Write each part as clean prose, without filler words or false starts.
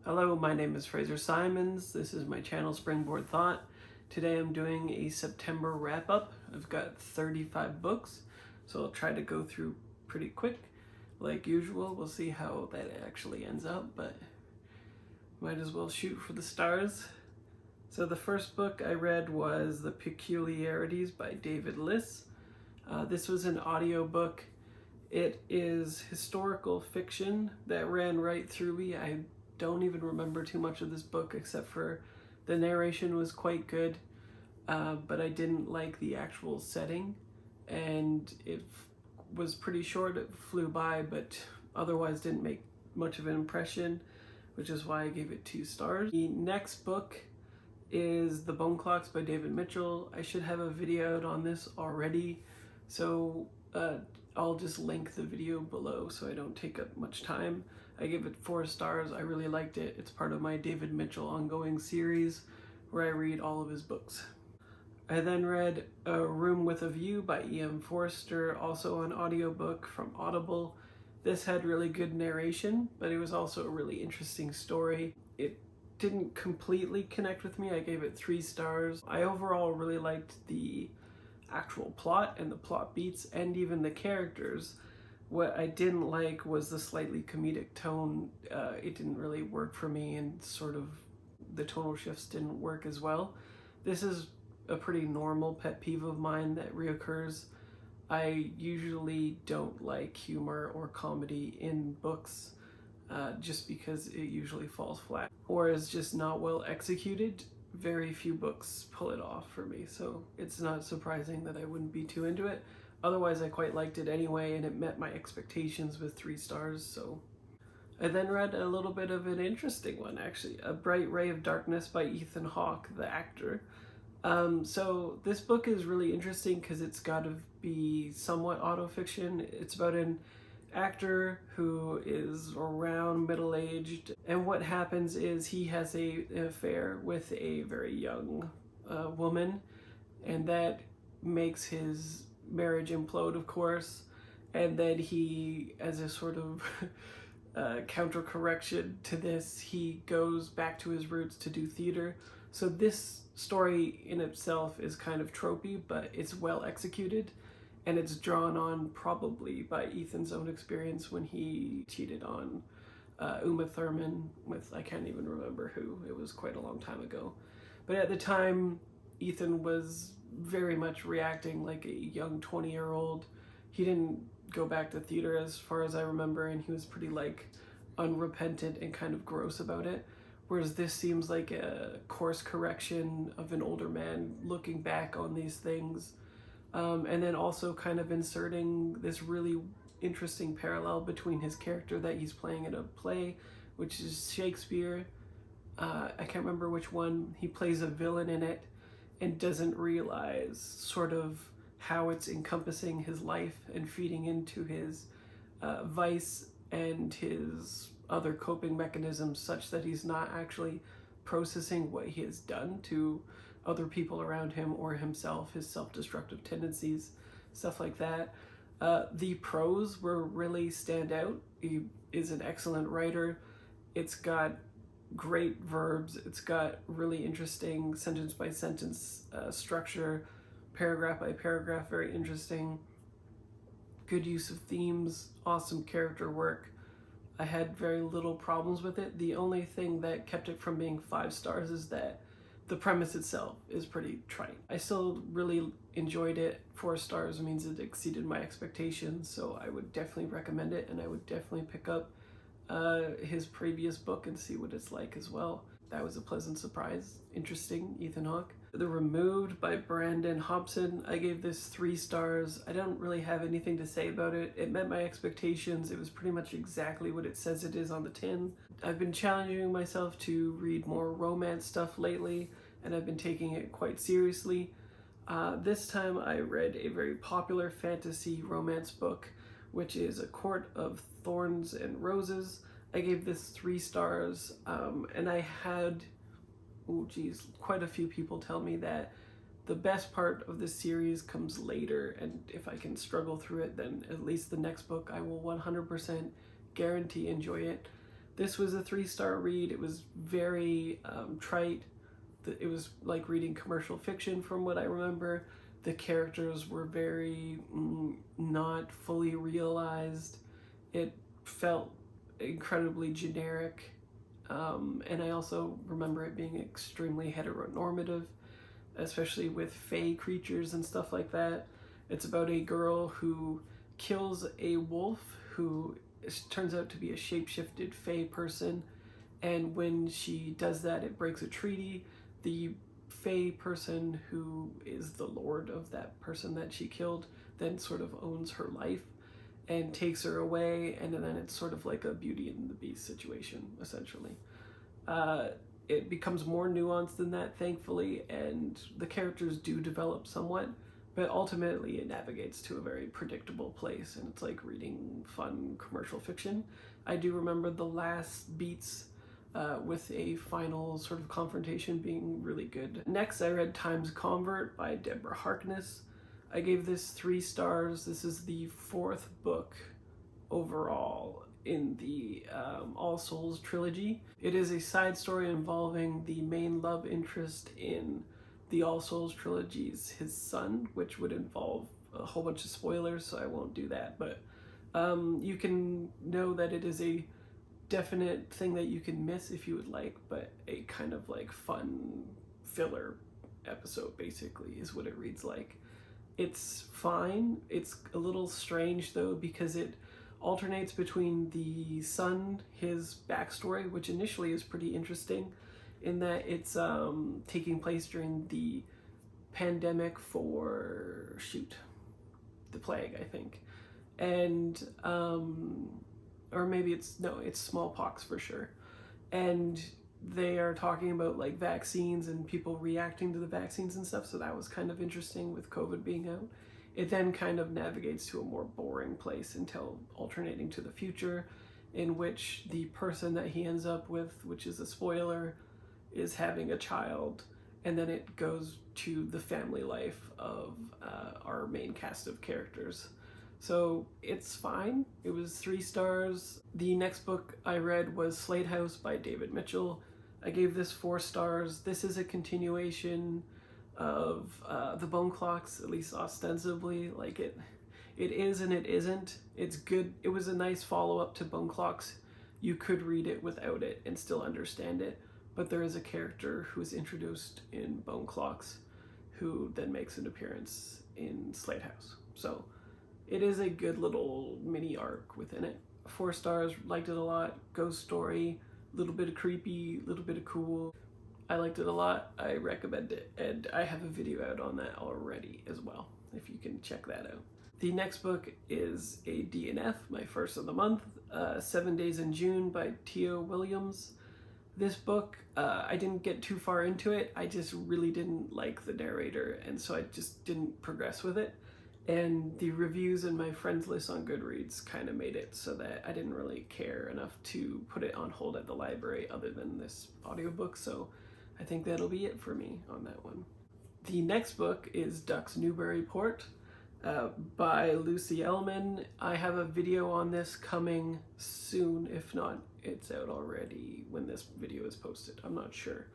Hello, my name is Fraser Simons. This is my channel Springboard Thought. Today I'm doing a September wrap-up. I've got 35 books, so I'll try to go through pretty quick. Like usual, we'll see how that actually ends up, but might as well shoot for the stars. So the first book I read was The Peculiarities by David Liss. This was an audiobook. It is historical fiction that ran right through me. I don't even remember too much of this book except for the narration was quite good, but I didn't like the actual setting, and it was pretty short. It flew by, but otherwise didn't make much of an impression, which is why I gave it 2 stars. The next book is The Bone Clocks by David Mitchell. I should have a video out on this already, so I'll just link the video below so I don't take up much time. I give it 4 stars. I really liked it. It's part of my David Mitchell ongoing series where I read all of his books. I then read A Room with a View by E.M. Forster, also an audiobook from Audible. This had really good narration, but it was also a really interesting story. It didn't completely connect with me. I gave it 3 stars. I overall really liked the actual plot and the plot beats and even the characters. What I didn't like was the slightly comedic tone. It didn't really work for me, and sort of the tonal shifts didn't work as well. This is a pretty normal pet peeve of mine that reoccurs. I usually don't like humor or comedy in books just because it usually falls flat or is just not well executed. Very few books pull it off for me, so it's not surprising that I wouldn't be too into it. Otherwise, I quite liked it anyway, and it met my expectations with 3 stars, so. I then read a little bit of an interesting one, actually. A Bright Ray of Darkness by Ethan Hawke, the actor. So this book is really interesting because it's got to be somewhat autofiction. It's about an actor who is around middle-aged, and what happens is he has an affair with a very young woman, and that makes his marriage implode, of course, and then he, as a sort of counter correction to this, he goes back to his roots to do theater. So this story in itself is kind of tropey, but it's well executed, and it's drawn on probably by Ethan's own experience when he cheated on Uma Thurman with, I can't even remember who. It was quite a long time ago. But at the time, Ethan was very much reacting like a young 20-year-old. He didn't go back to theater as far as I remember, and he was pretty like unrepentant and kind of gross about it. Whereas this seems like a course correction of an older man looking back on these things. And then also kind of inserting this really interesting parallel between his character that he's playing in a play, which is Shakespeare. I can't remember which one. He plays a villain in it and doesn't realize sort of how it's encompassing his life and feeding into his vice and his other coping mechanisms, such that he's not actually processing what he has done to other people around him or himself, his self-destructive tendencies, stuff like that. The prose were really stand out. He is an excellent writer. It's got great verbs. It's got really interesting sentence by sentence structure, paragraph by paragraph, very interesting. Good use of themes, awesome character work. I had very little problems with it. The only thing that kept it from being 5 stars is that the premise itself is pretty trite. I still really enjoyed it. 4 stars means it exceeded my expectations, so I would definitely recommend it, and I would definitely pick up his previous book and see what it's like as well. That was a pleasant surprise. Interesting, Ethan Hawke. The Removed by Brandon Hobson. I gave this 3 stars. I don't really have anything to say about it. It met my expectations. It was pretty much exactly what it says it is on the tin. I've been challenging myself to read more romance stuff lately, and I've been taking it quite seriously. This time I read a very popular fantasy romance book, which is A Court of Thorns and Roses. I gave this 3 stars, and I had, quite a few people tell me that the best part of this series comes later, and if I can struggle through it, then at least the next book I will 100% guarantee enjoy it. This was a 3-star read. It was very trite. It was like reading commercial fiction from what I remember. The characters were very not fully realized. It felt incredibly generic. And I also remember it being extremely heteronormative, especially with fae creatures and stuff like that. It's about a girl who kills a wolf who turns out to be a shapeshifted fae person, and when she does that, it breaks a treaty. The fae person who is the lord of that person that she killed then sort of owns her life and takes her away, and then it's sort of like a Beauty and the Beast situation, essentially. It becomes more nuanced than that, thankfully, and the characters do develop somewhat, but ultimately it navigates to a very predictable place, and it's like reading fun commercial fiction. I do remember the last beats with a final sort of confrontation being really good. Next, I read Time's Convert by Deborah Harkness. I gave this 3 stars. This is the 4th book overall in the All Souls trilogy. It is a side story involving the main love interest in the All Souls trilogy's his son, which would involve a whole bunch of spoilers, so I won't do that, but you can know that it is a definite thing that you can miss if you would like, but a kind of like fun filler episode basically is what it reads like. It's fine. It's a little strange though, because it alternates between the son, his backstory, which initially is pretty interesting in that it's taking place during the pandemic for, the plague, I think. And, or maybe it's smallpox for sure. And they are talking about like vaccines and people reacting to the vaccines and stuff, so that was kind of interesting with COVID being out. It then kind of navigates to a more boring place until alternating to the future, in which the person that he ends up with, which is a spoiler, is having a child, and then it goes to the family life of our main cast of characters. So it's fine. It was 3 stars. The next book I read was Slade House by David Mitchell. I gave this 4 stars. This is a continuation of the Bone Clocks, at least ostensibly. Like it is and it isn't. It's good. It was a nice follow-up to Bone Clocks. You could read it without it and still understand it, but there is a character who is introduced in Bone Clocks who then makes an appearance in Slate House. So it is a good little mini arc within it. 4 stars, liked it a lot. Ghost story, a little bit of creepy, a little bit of cool. I liked it a lot. I recommend it, and I have a video out on that already as well, if you can check that out. The next book is a DNF, my first of the month, 7 Days in June by T.O. Williams. This book, I didn't get too far into it. I just really didn't like the narrator, and so I just didn't progress with it. And the reviews in my friends list on Goodreads kind of made it so that I didn't really care enough to put it on hold at the library other than this audiobook, so I think that'll be it for me on that one. The next book is Duck's Newburyport by Lucy Ellmann. I have a video on this coming soon. If not, it's out already when this video is posted. I'm not sure.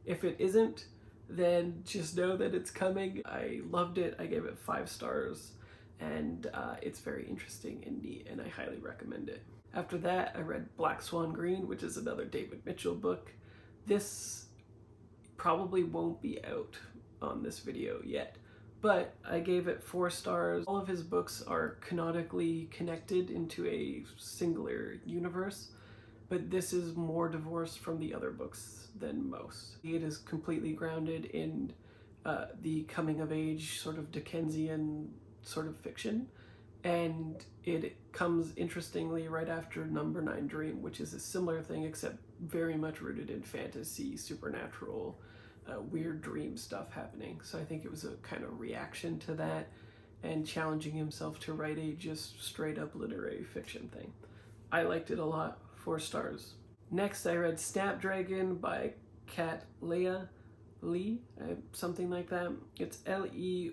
If it isn't, then just know that it's coming. I loved it. I gave it 5 stars, and it's very interesting and neat, and I highly recommend it. After that, I read Black Swan Green, which is another David Mitchell book. This probably won't be out on this video yet, but I gave it 4 stars. All of his books are canonically connected into a singular universe, but this is more divorced from the other books than most. It is completely grounded in the coming-of-age sort of Dickensian sort of fiction, and it comes interestingly right after Number 9 Dream, which is a similar thing except very much rooted in fantasy, supernatural, weird dream stuff happening. So I think it was a kind of reaction to that and challenging himself to write a just straight up literary fiction thing. I liked it a lot. 4 stars. Next, I read Snapdragon by Leyh, something like that. It's Leyh,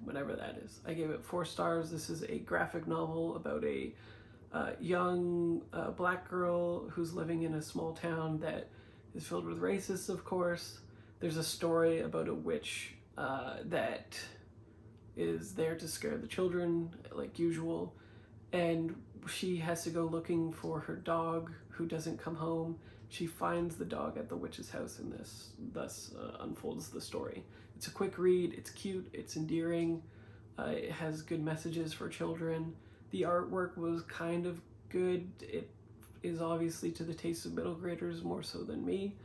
whatever that is. I gave it 4 stars. This is a graphic novel about a young black girl who's living in a small town that is filled with racists, of course. There's a story about a witch that is there to scare the children, like usual, and she has to go looking for her dog who doesn't come home. She finds the dog at the witch's house, and this thus unfolds the story. It's a quick read, it's cute, it's endearing, it has good messages for children. The artwork was kind of good. It is obviously to the taste of middle graders more so than me.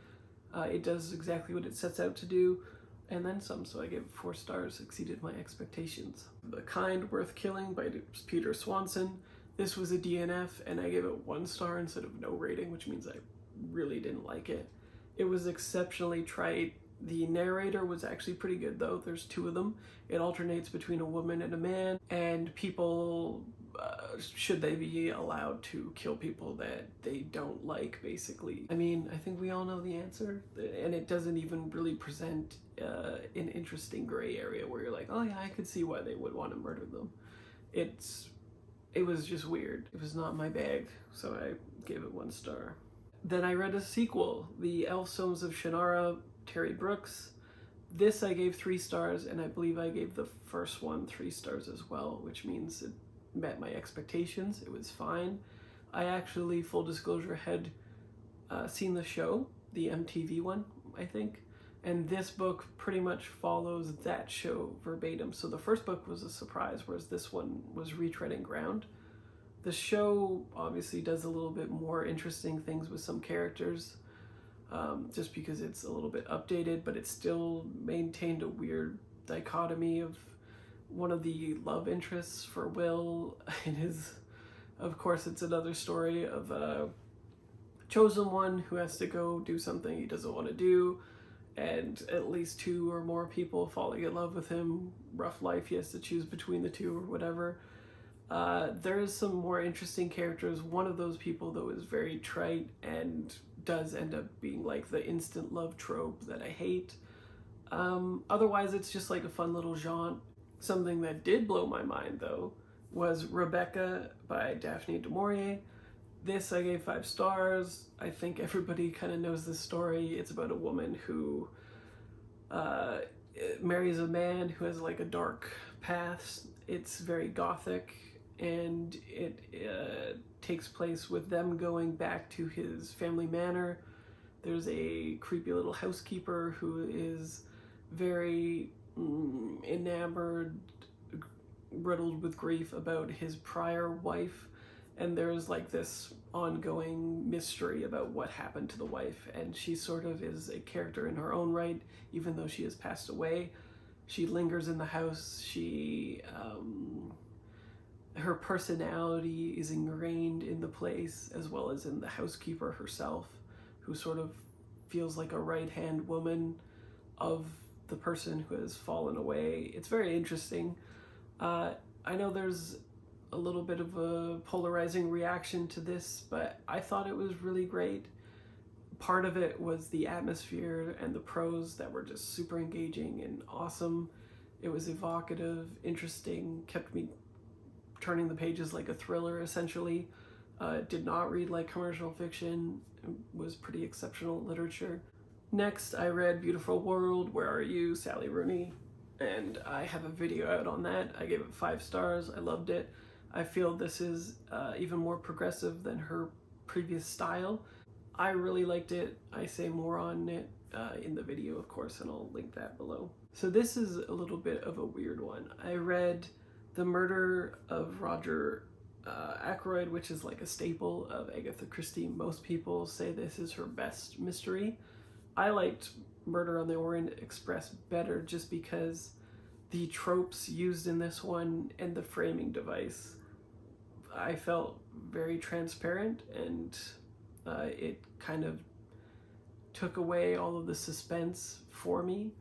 It does exactly what it sets out to do, and then some, so I gave it 4 stars, exceeded my expectations. The Kind Worth Killing by Peter Swanson. This was a DNF, and I gave it 1 star instead of no rating, which means I really didn't like it. It was exceptionally trite. The narrator was actually pretty good, though. There's 2 of them. It alternates between a woman and a man, and people, should they be allowed to kill people that they don't like, basically? I mean, I think we all know the answer, and it doesn't even really present an interesting gray area where you're like, oh yeah, I could see why they would want to murder them. It was just weird. It was not my bag, so I gave it 1 star. Then I read a sequel, the Elf Stones of Shannara, Terry Brooks. This I gave 3 stars, and I believe I gave the first one 3 stars as well, which means it met my expectations. It was fine. I actually, full disclosure, had seen the show, the MTV one, I think, and this book pretty much follows that show verbatim. So the first book was a surprise, whereas this one was retreading ground. The show obviously does a little bit more interesting things with some characters, just because it's a little bit updated, but it still maintained a weird dichotomy of one of the love interests for Will and his, of course, it's another story of a chosen one who has to go do something he doesn't want to do, and at least 2 or more people falling in love with him. Rough life, he has to choose between the 2 or whatever. There's some more interesting characters. One of those people, though, is very trite and does end up being like the instant love trope that I hate. Otherwise, it's just like a fun little jaunt. Something that did blow my mind, though, was Rebecca by Daphne du Maurier. This I gave 5 stars. I think everybody kind of knows this story. It's about a woman who marries a man who has like a dark past. It's very gothic, and it takes place with them going back to his family manor. There's a creepy little housekeeper who is very enamored, riddled with grief about his prior wife, and there's like this ongoing mystery about what happened to the wife, and she sort of is a character in her own right, even though she has passed away. She lingers in the house. Her personality is ingrained in the place, as well as in the housekeeper herself, who sort of feels like a right-hand woman of the person who has fallen away. It's very interesting. I know there's a little bit of a polarizing reaction to this, but I thought it was really great. Part of it was the atmosphere and the prose that were just super engaging and awesome. It was evocative, interesting, kept me turning the pages like a thriller, essentially. Did not read like commercial fiction. It was pretty exceptional literature. Next, I read Beautiful World, Where Are You, Sally Rooney, and I have a video out on that. I gave it 5 stars. I loved it. I feel this is even more progressive than her previous style. I really liked it. I say more on it in the video, of course, and I'll link that below. So this is a little bit of a weird one. I read The Murder of Roger Ackroyd, which is like a staple of Agatha Christie. Most people say this is her best mystery. I liked Murder on the Orient Express better just because the tropes used in this one and the framing device, I felt very transparent, and it kind of took away all of the suspense for me,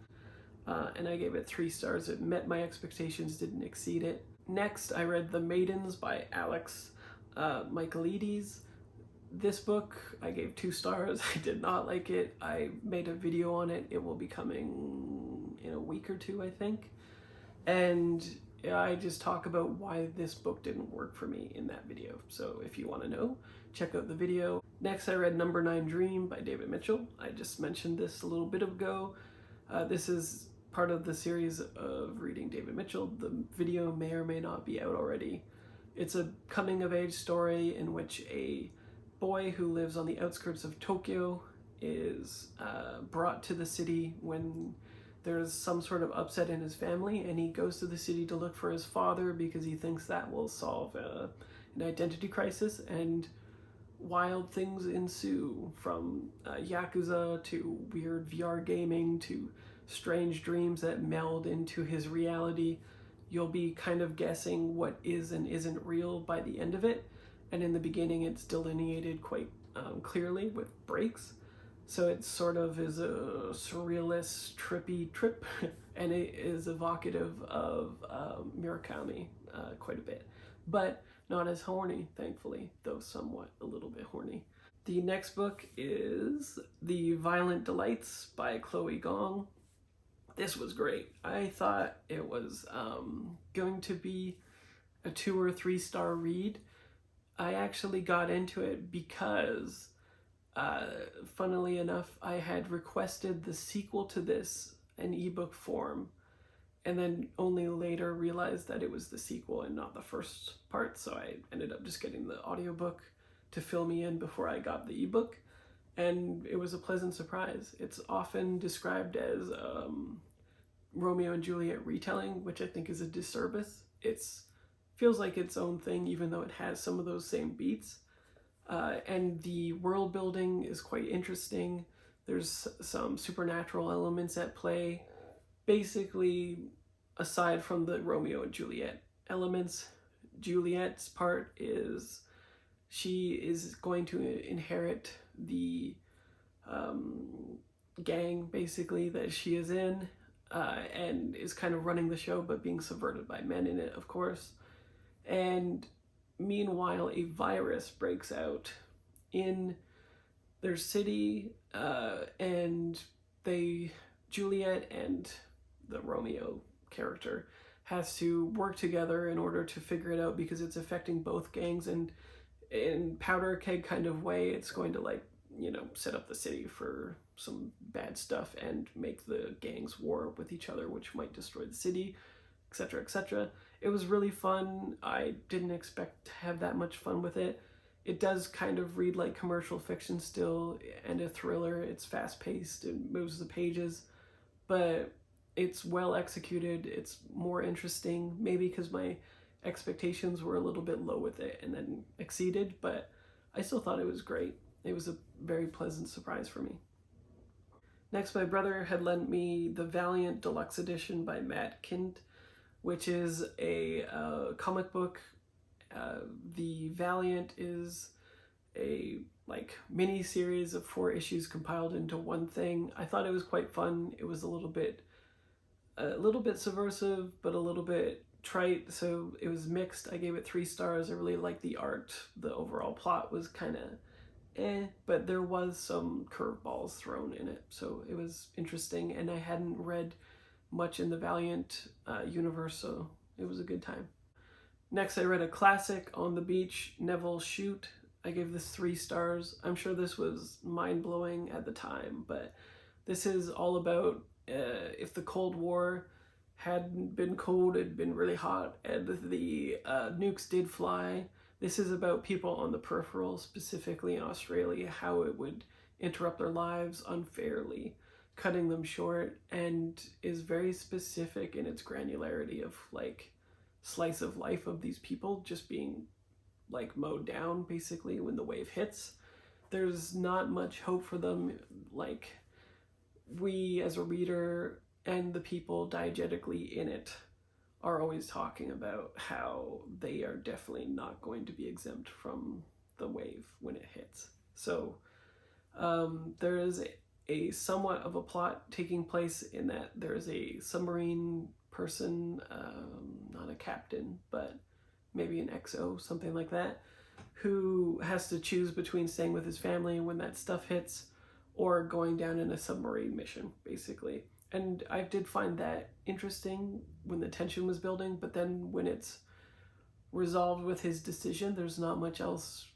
and I gave it 3 stars. It met my expectations, didn't exceed it. Next, I read The Maidens by Michaelides. This book I gave 2 stars. I did not like it. I made a video on it. It will be coming in a week or 2, I think. And I just talk about why this book didn't work for me in that video. So if you want to know, check out the video. Next, I read Number 9 Dream by David Mitchell. I just mentioned this a little bit ago. This is part of the series of reading David Mitchell. The video may or may not be out already. It's a coming-of-age story in which a boy who lives on the outskirts of Tokyo is brought to the city when there's some sort of upset in his family, and he goes to the city to look for his father because he thinks that will solve an identity crisis, and wild things ensue, from Yakuza to weird VR gaming to strange dreams that meld into his reality. You'll be kind of guessing what is and isn't real by the end of it, and in the beginning it's delineated quite clearly with breaks. So it sort of is a surrealist, trippy trip, and it is evocative of Murakami quite a bit. But not as horny, thankfully, though somewhat a little bit horny. The next book is The Violent Delights by Chloe Gong. This was great. I thought it was going to be a 2 or 3 star read. I actually got into it because funnily enough, I had requested the sequel to this in ebook form, and then only later realized that it was the sequel and not the first part, so I ended up just getting the audiobook to fill me in before I got the ebook, and it was a pleasant surprise. It's often described as Romeo and Juliet retelling, which I think is a disservice. It feels like its own thing, even though it has some of those same beats. And the world building is quite interesting. There's some supernatural elements at play. Basically, aside from the Romeo and Juliet elements, Juliet's part is she is going to inherit the gang, basically, that she is in, and is kind of running the show, but being subverted by men in it, of course. And meanwhile, a virus breaks out in their city, and Juliet and the Romeo character has to work together in order to figure it out, because it's affecting both gangs, and in powder keg kind of way, it's going to set up the city for some bad stuff and make the gangs war with each other, which might destroy the city, etc., etc. It was really fun. I didn't expect to have that much fun with it. It does kind of read like commercial fiction still, and a thriller. It's fast-paced, it moves the pages, but it's well executed. It's more interesting, maybe because my expectations were a little bit low with it and then exceeded, but I still thought it was great. It was a very pleasant surprise for me. Next, my brother had lent me the Valiant Deluxe Edition by Matt Kindt, which is a comic book. The Valiant is a mini series of 4 issues compiled into one thing. I thought it was quite fun. It was a little bit subversive, but a little bit trite, so it was mixed. I gave it 3 stars. I really liked the art. The overall plot was kind of but there was some curveballs thrown in it, so it was interesting, and I hadn't read much in the Valiant universe, so it was a good time. Next, I read a classic, On the Beach, Neville Shute. I gave this 3 stars. I'm sure this was mind-blowing at the time, but this is all about if the Cold War hadn't been cold, it'd been really hot, and the nukes did fly. This is about people on the peripheral, specifically in Australia, how it would interrupt their lives unfairly, cutting them short, and is very specific in its granularity of slice of life of these people just being mowed down basically when the wave hits. There's not much hope for them. We as a reader and the people diegetically in it are always talking about how they are definitely not going to be exempt from the wave when it hits. So there is a somewhat of a plot taking place in that there's a submarine person, not a captain, but maybe an XO, something like that, who has to choose between staying with his family when that stuff hits or going down in a submarine mission, basically. And I did find that interesting when the tension was building, but then when it's resolved with his decision, there's not much else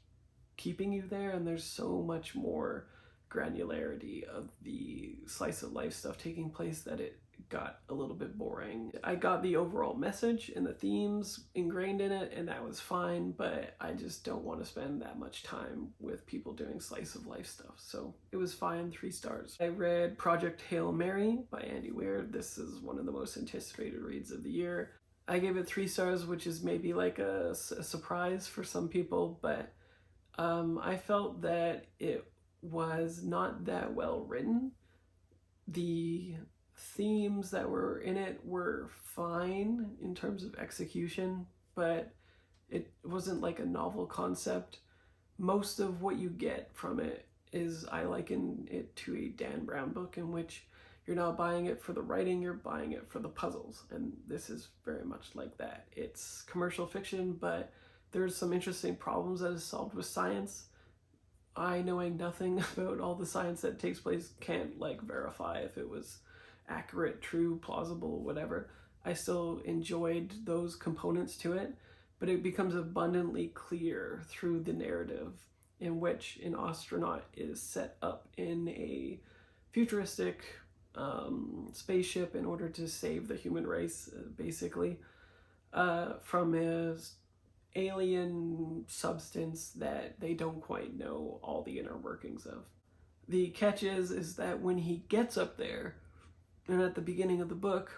keeping you there, and there's so much more granularity of the slice of life stuff taking place that it got a little bit boring. I got the overall message and the themes ingrained in it, and that was fine, but I just don't want to spend that much time with people doing slice of life stuff. So it was fine, 3 stars. I read Project Hail Mary by Andy Weir. This is one of the most anticipated reads of the year. I gave it 3 stars, which is maybe like a surprise for some people, but I felt that it was not that well written. The themes that were in it were fine in terms of execution, but it wasn't like a novel concept. Most of what you get from it is, I liken it to a Dan Brown book in which you're not buying it for the writing, you're buying it for the puzzles. And this is very much like that. It's commercial fiction, but there's some interesting problems that is solved with science. I, knowing nothing about all the science that takes place, can't like verify if it was accurate, true, plausible, whatever. I still enjoyed those components to it, but it becomes abundantly clear through the narrative in which an astronaut is set up in a futuristic spaceship in order to save the human race, basically, from his alien substance that they don't quite know all the inner workings of. The catch is that when he gets up there, and at the beginning of the book,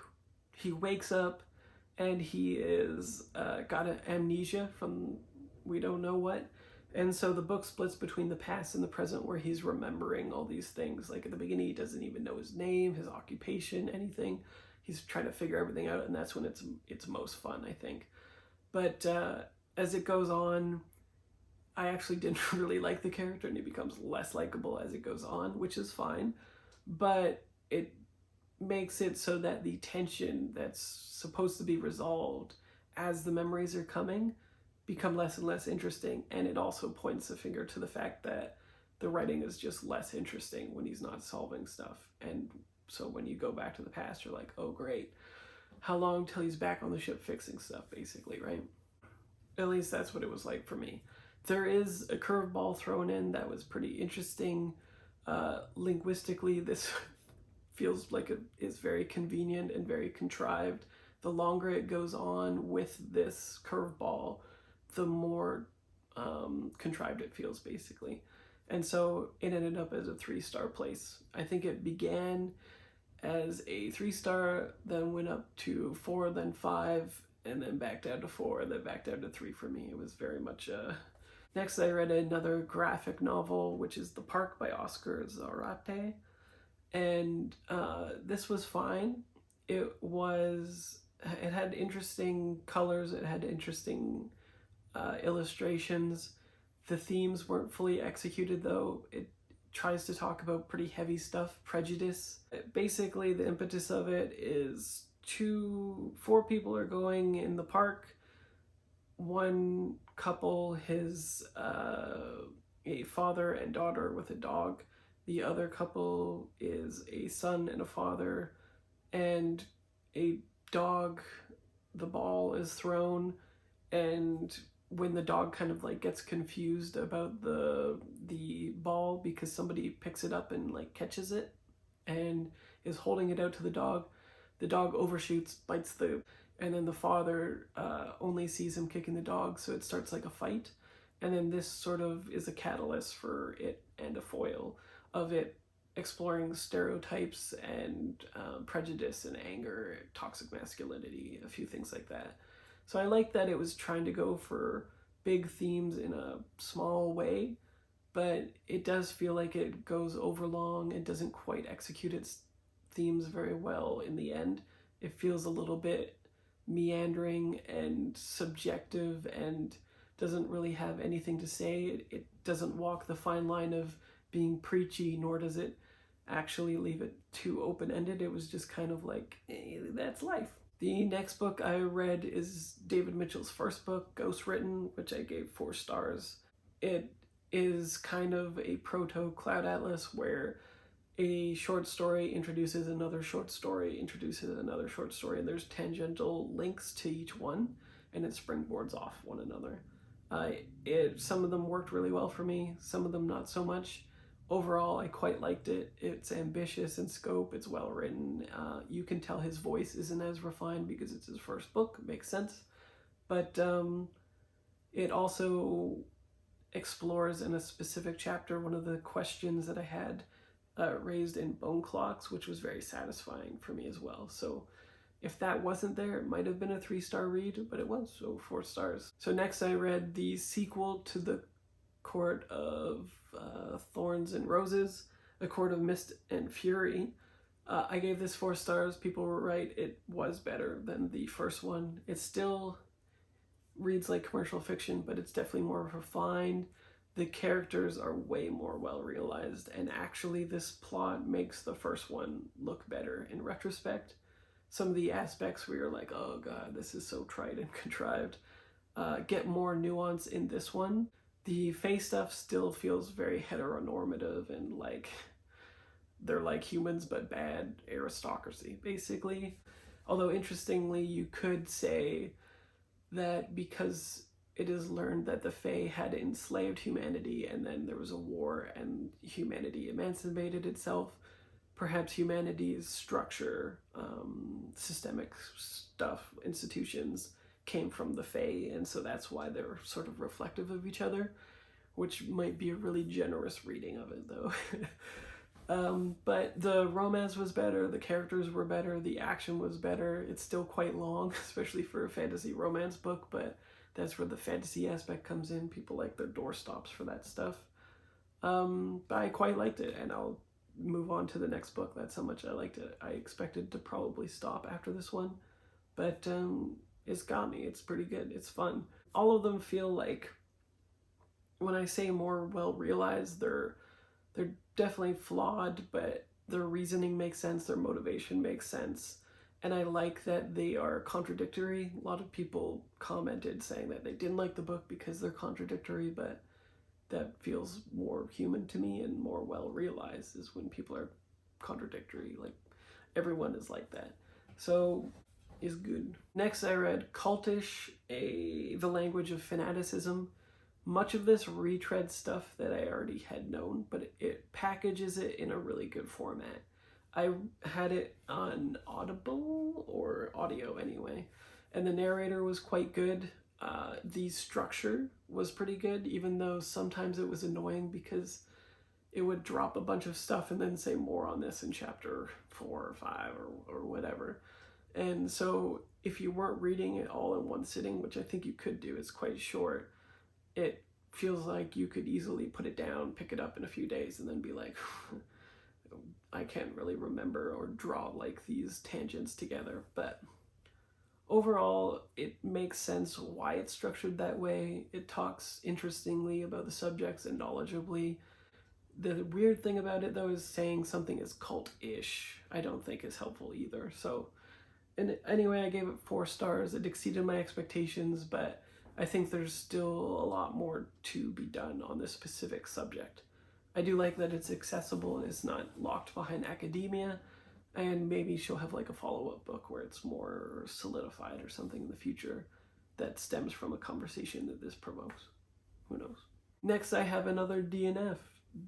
he wakes up and he is got an amnesia from we don't know what. And so the book splits between the past and the present, where he's remembering all these things. Like at the beginning, he doesn't even know his name, his occupation, anything. He's trying to figure everything out, and that's when it's most fun, I think. But as it goes on, I actually didn't really like the character, and he becomes less likable as it goes on, which is fine. But it makes it so that the tension that's supposed to be resolved as the memories are coming become less and less interesting, and it also points a finger to the fact that the writing is just less interesting when he's not solving stuff. And so when you go back to the past, you're like, oh great, how long till he's back on the ship fixing stuff, basically, right? At least that's what it was like for me. There is a curveball thrown in that was pretty interesting. Linguistically, this feels like it is very convenient and very contrived. The longer it goes on with this curveball, the more contrived it feels, basically. And so it ended up as a 3-star place. I think it began as a 3-star, then went up to 4, then 5, and then back down to 4, and then back down to 3 for me. It was very much Next, I read another graphic novel, which is The Park by Oscar Zarate. And this was fine. It had interesting colors, it had interesting illustrations. The themes weren't fully executed, though. It tries to talk about pretty heavy stuff, prejudice. Basically, the impetus of it is 4 people are going in the park. One couple, a father and daughter with a dog. The other couple is a son and a father, and a dog. The ball is thrown, and when the dog kind of like gets confused about the ball because somebody picks it up and like catches it and is holding it out to the dog overshoots, bites and then the father only sees him kicking the dog, so it starts like a fight. And then this sort of is a catalyst for it, and a foil of it exploring stereotypes and prejudice and anger, toxic masculinity, a few things like that. So I like that it was trying to go for big themes in a small way, but it does feel like it goes overlong and doesn't quite execute its themes very well in the end. It feels a little bit meandering and subjective and doesn't really have anything to say. It doesn't walk the fine line of being preachy, nor does it actually leave it too open-ended. It was just kind of like, hey, that's life. The next book I read is David Mitchell's first book, Ghost Written, which I gave 4 stars. It is kind of a proto Cloud Atlas where a short story introduces another short story, introduces another short story, and there's tangential links to each one, and it springboards off one another. Some of them worked really well for me, some of them not so much. Overall, I quite liked it. It's ambitious in scope, it's well written. You can tell his voice isn't as refined because it's his first book, it makes sense. But it also explores in a specific chapter one of the questions that I had raised in Bone Clocks, which was very satisfying for me as well. So if that wasn't there, it might have been a 3-star read, but it was, so 4 stars. So next I read the sequel to The Court of Thorns and Roses, A Court of Mist and Fury. I gave this 4 stars. People were right, it was better than the first one. It still reads like commercial fiction, but it's definitely more refined. The characters are way more well realized, and actually this plot makes the first one look better in retrospect. Some of the aspects where you're like, oh god, this is so trite and contrived, get more nuance in this one. The Fae stuff still feels very heteronormative and like they're like humans but bad aristocracy, basically. Although interestingly, you could say that because it is learned that the Fae had enslaved humanity and then there was a war and humanity emancipated itself, perhaps humanity's structure, systemic stuff, institutions came from the Fae, and so that's why they're sort of reflective of each other, which might be a really generous reading of it though. But the romance was better, the characters were better, the action was better. It's still quite long, especially for a fantasy romance book, but that's where the fantasy aspect comes in. People like their doorstops for that stuff. But I quite liked it, and I'll move on to the next book. That's how much I liked it. I expected to probably stop after this one, but it's got me. It's pretty good. It's fun. All of them feel like, when I say more well realized, they're definitely flawed, but their reasoning makes sense, their motivation makes sense, and I like that they are contradictory. A lot of people commented saying that they didn't like the book because they're contradictory, but that feels more human to me and more well realized, is when people are contradictory. Like, everyone is like that. So, is good. Next I read Cultish, The Language of Fanaticism. Much of this retreads stuff that I already had known, but it packages it in a really good format. I had it on Audible, or audio anyway, and the narrator was quite good. The structure was pretty good, even though sometimes it was annoying because it would drop a bunch of stuff and then say more on this in chapter 4 or 5 or whatever. And so if you weren't reading it all in one sitting, which I think you could do, it's quite short, it feels like you could easily put it down, pick it up in a few days, and then be like, I can't really remember or draw like these tangents together. But overall, it makes sense why it's structured that way. It talks interestingly about the subjects and knowledgeably. The weird thing about it, though, is saying something is cult-ish, I don't think is helpful either. So, and anyway, I gave it 4 stars. It exceeded my expectations, but I think there's still a lot more to be done on this specific subject. I do like that it's accessible and it's not locked behind academia, and maybe she'll have like a follow-up book where it's more solidified or something in the future that stems from a conversation that this provokes. Who knows? Next, I have another DNF,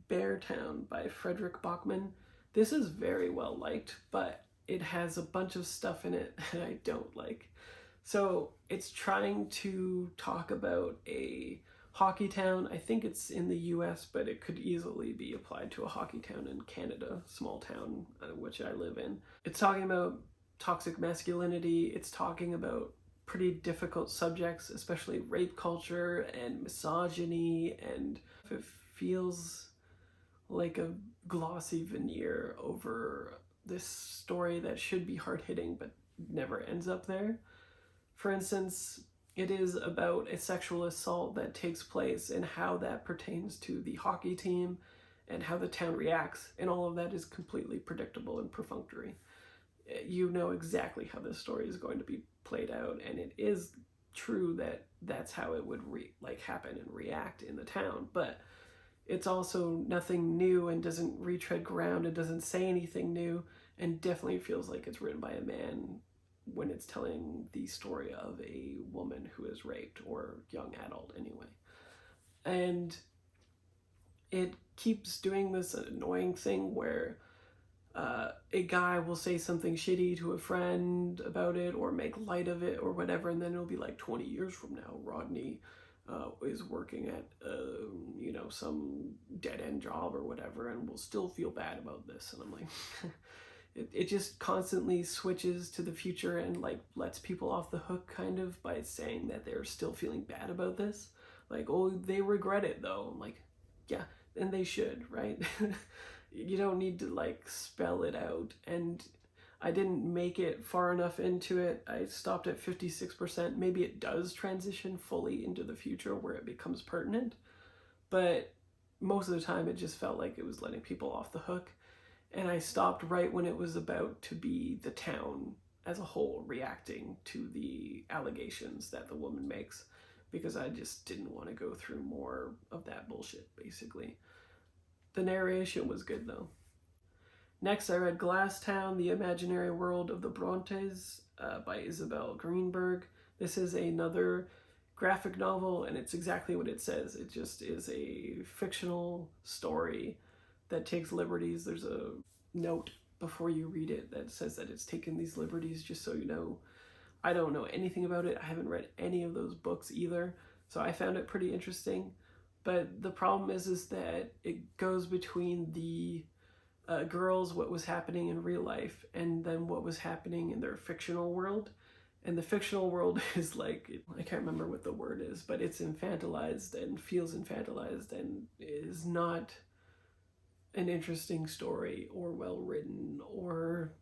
Beartown by Frederick Bachman. This is very well liked, but it has a bunch of stuff in it that I don't like. So it's trying to talk about a hockey town. I think it's in the US, but it could easily be applied to a hockey town in Canada, small town, which I live in. It's talking about toxic masculinity. It's talking about pretty difficult subjects, especially rape culture and misogyny, and it feels like a glossy veneer over this story that should be hard-hitting but never ends up there. For instance, it is about a sexual assault that takes place and how that pertains to the hockey team and how the town reacts, and all of that is completely predictable and perfunctory. You know exactly how this story is going to be played out, and it is true that that's how it would happen and react in the town, but it's also nothing new and doesn't retread ground. It doesn't say anything new, and definitely feels like it's written by a man when it's telling the story of a woman who is raped, or young adult anyway. And it keeps doing this annoying thing where a guy will say something shitty to a friend about it or make light of it or whatever, and then it'll be like 20 years from now, Rodney is working at some dead-end job or whatever, and will still feel bad about this. And I'm like, it just constantly switches to the future and like lets people off the hook kind of by saying that they're still feeling bad about this. Like, oh, they regret it though. I'm like, yeah, and they should, right? You don't need to like spell it out. And I didn't make it far enough into it. I stopped at 56%. Maybe it does transition fully into the future where it becomes pertinent, but most of the time it just felt like it was letting people off the hook. And I stopped right when it was about to be the town as a whole reacting to the allegations that the woman makes, because I just didn't want to go through more of that bullshit, basically. The narration was good, though. Next, I read Glasstown, The Imaginary World of the Brontes by Isabel Greenberg. This is another graphic novel, and it's exactly what it says. It just is a fictional story that takes liberties. There's a note before you read it that says that it's taken these liberties, just so you know. I don't know anything about it. I haven't read any of those books either, so I found it pretty interesting. But the problem is that it goes between the girls, what was happening in real life, and then what was happening in their fictional world. And the fictional world is like, I can't remember what the word is, but it's infantilized and feels infantilized and is not an interesting story or well written or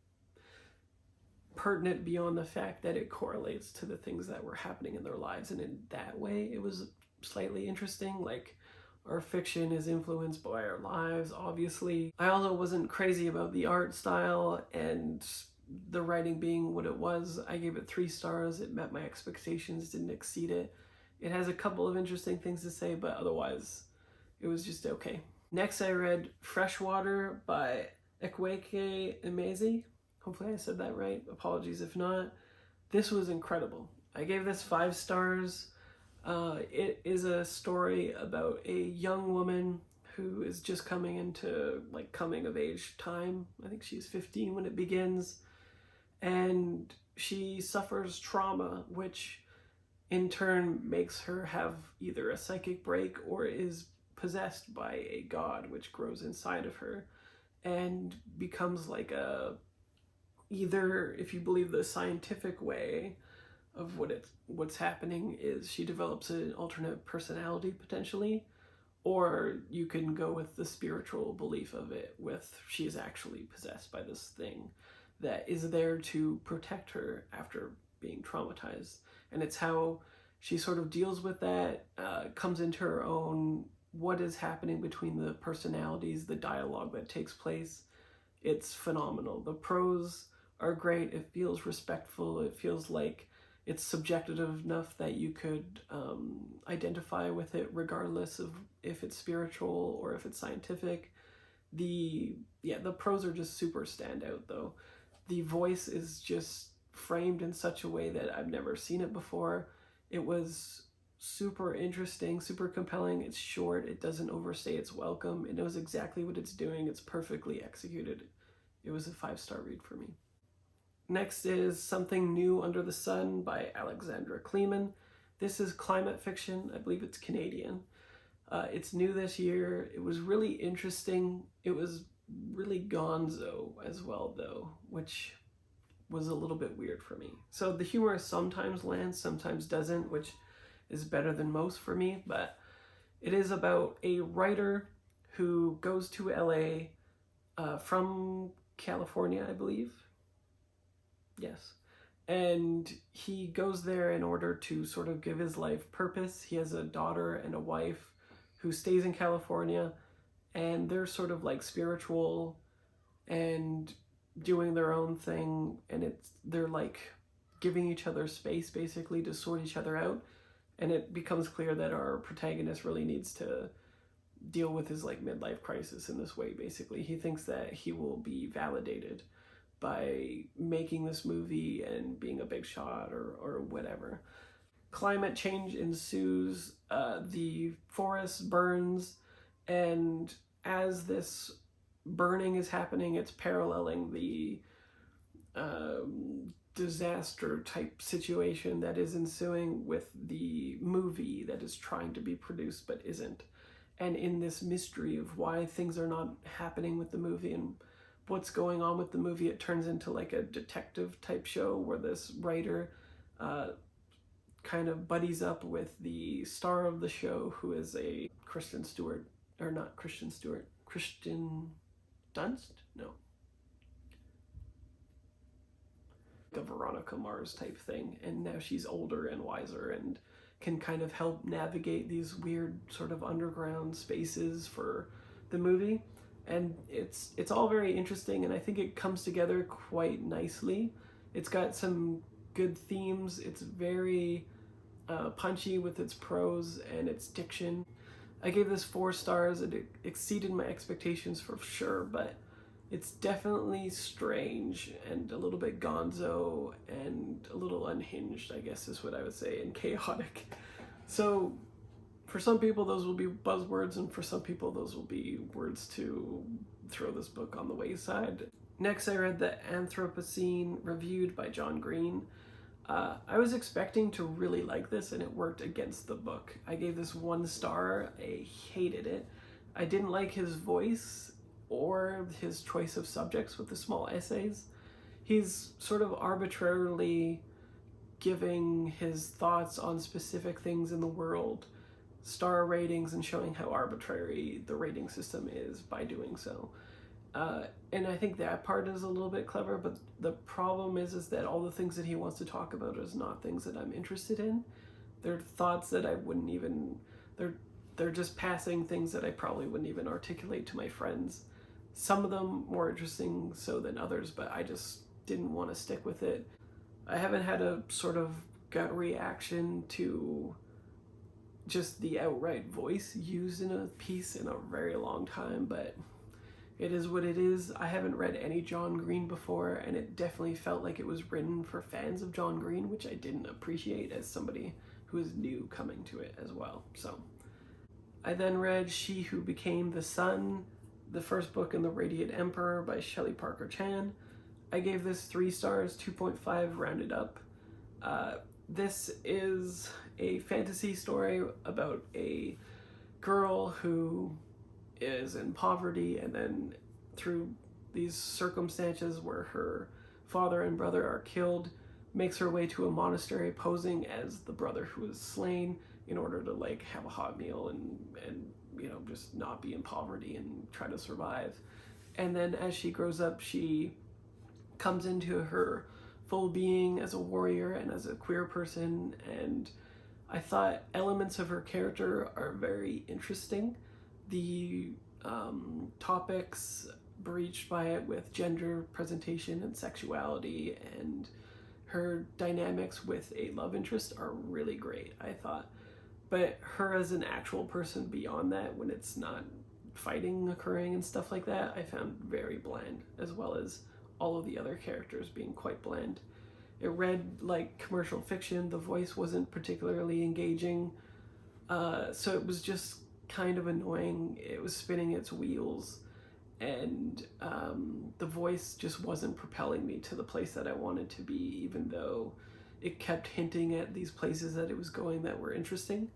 pertinent beyond the fact that it correlates to the things that were happening in their lives. And in that way, it was slightly interesting. Like, our fiction is influenced by our lives, obviously. I also wasn't crazy about the art style and the writing being what it was. I gave it 3 stars. It met my expectations, didn't exceed it. It has a couple of interesting things to say, but otherwise it was just okay. Next, I read Freshwater by Ekweke Emezi. Hopefully I said that right. Apologies if not. This was incredible. I gave this 5 stars. It is a story about a young woman who is just coming into like coming of age time. I think she's 15 when it begins, and she suffers trauma, which in turn makes her have either a psychic break or is possessed by a god which grows inside of her and becomes like a, either, if you believe the scientific way of what's happening, is she develops an alternate personality potentially, or you can go with the spiritual belief of it, with she is actually possessed by this thing that is there to protect her after being traumatized. And it's how she sort of deals with that, comes into her own, what is happening between the personalities, the dialogue that takes place. It's phenomenal. The prose are great. It feels respectful. It feels like it's subjective enough that you could identify with it regardless of if it's spiritual or if it's scientific. The prose are just super standout though. The voice is just framed in such a way that I've never seen it before. It was super interesting, super compelling. It's short. It doesn't overstay its welcome. It knows exactly what it's doing. It's perfectly executed. It was a 5-star read for me. Next is Something New Under the Sun by Alexandra Kleeman. This is climate fiction. I believe it's Canadian. It's new this year. It was really interesting. It was really gonzo as well, though, which was a little bit weird for me. So the humor sometimes lands, sometimes doesn't, which is better than most for me, but it is about a writer who goes to LA from California, I believe. Yes. And he goes there in order to sort of give his life purpose. He has a daughter and a wife who stays in California, and they're sort of like spiritual and doing their own thing, and they're like giving each other space basically to sort each other out. And it becomes clear that our protagonist really needs to deal with his like midlife crisis in this way. Basically, he thinks that he will be validated by making this movie and being a big shot or whatever. Climate change ensues, the forest burns, and as this burning is happening, it's paralleling the disaster type situation that is ensuing with the movie that is trying to be produced but isn't. And in this mystery of why things are not happening with the movie and what's going on with the movie, it turns into like a detective type show where this writer kind of buddies up with the star of the show, who is a Kristen Stewart, or not Kristen Stewart, Kristen Dunst? No. A Veronica Mars type thing, and now she's older and wiser and can kind of help navigate these weird sort of underground spaces for the movie. And it's all very interesting, and I think it comes together quite nicely. It's got some good themes. It's very punchy with its prose and its diction. I gave this 4 stars. It exceeded my expectations for sure, but it's definitely strange and a little bit gonzo and a little unhinged, I guess is what I would say, and chaotic. So for some people those will be buzzwords, and for some people those will be words to throw this book on the wayside. Next, I read The Anthropocene, reviewed by John Green. I was expecting to really like this, and it worked against the book. I gave this 1 star. I hated it. I didn't like his voice or his choice of subjects with the small essays. He's sort of arbitrarily giving his thoughts on specific things in the world star ratings and showing how arbitrary the rating system is by doing so. And I think that part is a little bit clever, but the problem is that all the things that he wants to talk about is not things that I'm interested in. They're thoughts that I wouldn't even, they're just passing things that I probably wouldn't even articulate to my friends. Some of them more interesting so than others, but I just didn't want to stick with it. I haven't had a sort of gut reaction to just the outright voice used in a piece in a very long time, but it is what it is. I haven't read any John Green before, and it definitely felt like it was written for fans of John Green, which I didn't appreciate as somebody who is new coming to it as well. So I then read She Who Became the Sun, the first book in the Radiant Emperor by Shelley Parker Chan. I gave this 3 stars, 2.5 rounded up. This is a fantasy story about a girl who is in poverty, and then through these circumstances where her father and brother are killed, makes her way to a monastery posing as the brother who was slain in order to like have a hot meal and you know, just not be in poverty and try to survive. And then as she grows up, she comes into her full being as a warrior and as a queer person, and I thought elements of her character are very interesting. The topics breached by it with gender presentation and sexuality and her dynamics with a love interest are really great, I thought. But her as an actual person beyond that, when it's not fighting occurring and stuff like that, I found very bland, as well as all of the other characters being quite bland. It read like commercial fiction. The voice wasn't particularly engaging, so it was just kind of annoying. It was spinning its wheels, and the voice just wasn't propelling me to the place that I wanted to be, even though it kept hinting at these places that it was going that were interesting.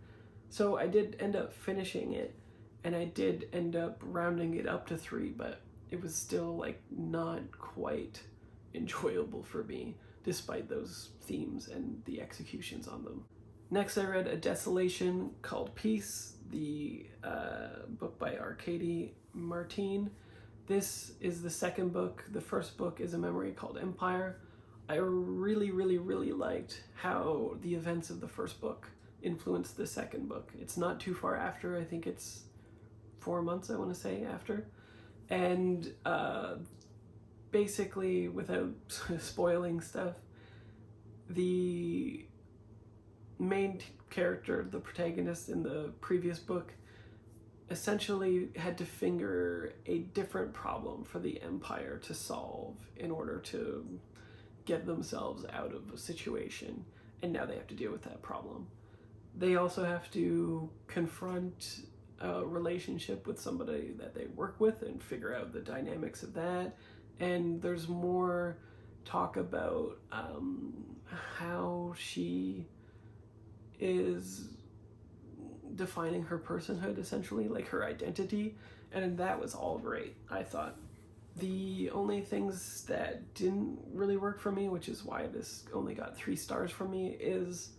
So I did end up finishing it, and I did end up rounding it up to 3, but it was still like not quite enjoyable for me, despite those themes and the executions on them. Next, I read A Desolation Called Peace, the book by Arkady Martine. This is the second book. The first book is a memory called Empire. I really, really, really liked how the events of the first book influenced the second book. It's not too far after. I think it's 4 months, I want to say, after. And basically, without spoiling stuff, the main character, the protagonist in the previous book, essentially had to finger a different problem for the Empire to solve in order to get themselves out of a situation, and now they have to deal with that problem. They also have to confront a relationship with somebody that they work with and figure out the dynamics of that. And there's more talk about how she is defining her personhood, essentially, like her identity, and that was all great, I thought. The only things that didn't really work for me, which is why this only got 3 stars from me, is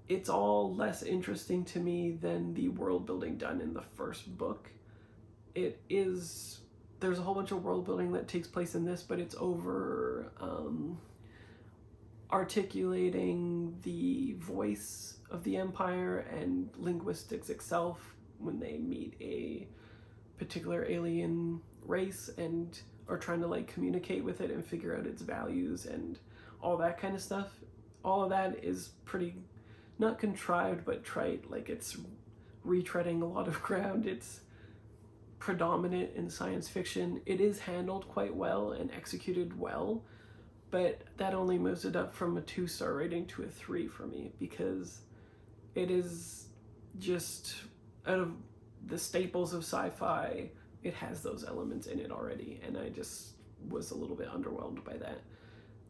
it's all less interesting to me than the world building done in the first book. There's a whole bunch of world building that takes place in this, but it's over articulating the voice of the Empire and linguistics itself when they meet a particular alien race and are trying to like communicate with it and figure out its values and all that kind of stuff. All of that is pretty, not contrived, but trite. Like, it's retreading a lot of ground. It's predominant in science fiction. It is handled quite well and executed well, but that only moves it up from a 2-star rating to a 3 for me, because it is just, out of the staples of sci-fi, it has those elements in it already, and I just was a little bit underwhelmed by that.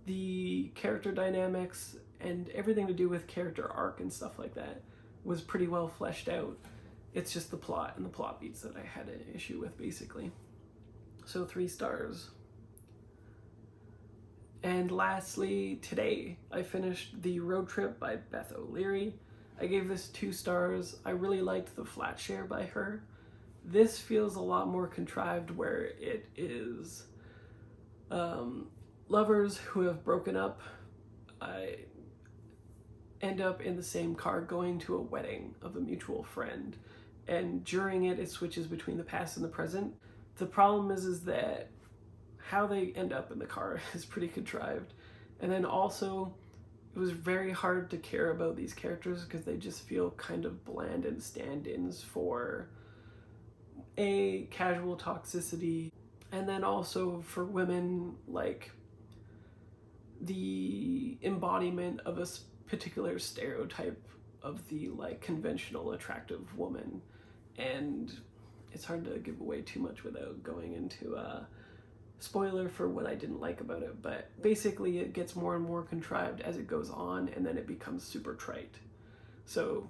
The character dynamics and everything to do with character arc and stuff like that was pretty well fleshed out. It's just the plot and the plot beats that I had an issue with, basically. So 3 stars. And lastly, today I finished The Road Trip by Beth O'Leary. I gave this 2 stars. I really liked the flat share by her. This feels a lot more contrived, where it is lovers who have broken up end up in the same car going to a wedding of a mutual friend, and during it switches between the past and the present. The problem is that how they end up in the car is pretty contrived, and then also it was very hard to care about these characters because they just feel kind of bland and stand-ins for a casual toxicity, and then also for women, like the embodiment of a particular stereotype of the like conventional attractive woman. And it's hard to give away too much without going into a spoiler for what I didn't like about it, but basically it gets more and more contrived as it goes on, and then it becomes super trite. So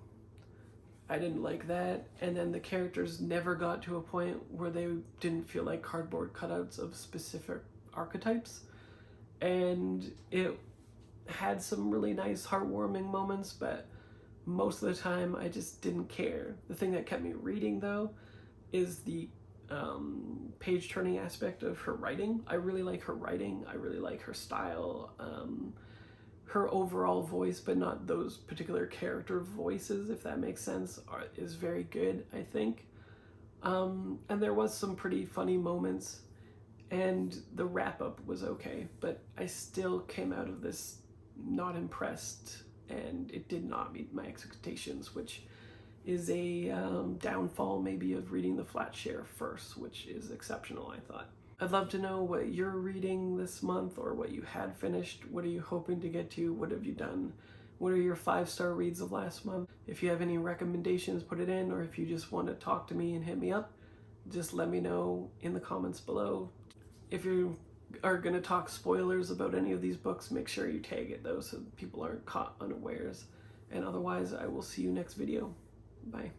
I didn't like that, and then the characters never got to a point where they didn't feel like cardboard cutouts of specific archetypes, and it had some really nice heartwarming moments, but most of the time I just didn't care. The thing that kept me reading, though, is the page turning aspect of her writing. I really like her writing. I really like her style. Her overall voice, but not those particular character voices, if that makes sense, is very good, I think. And there was some pretty funny moments, and the wrap-up was okay, but I still came out of this not impressed, and it did not meet my expectations, which is a downfall maybe of reading the flat share first, which is exceptional, I thought. I'd love to know what you're reading this month, or what you had finished. What are you hoping to get to? What have you done? What are your 5-star reads of last month? If you have any recommendations, put it in, or if you just want to talk to me and hit me up, just let me know in the comments below. If you are going to talk spoilers about any of these books, make sure you tag it though, so people aren't caught unawares. And otherwise, I will see you next video. Bye.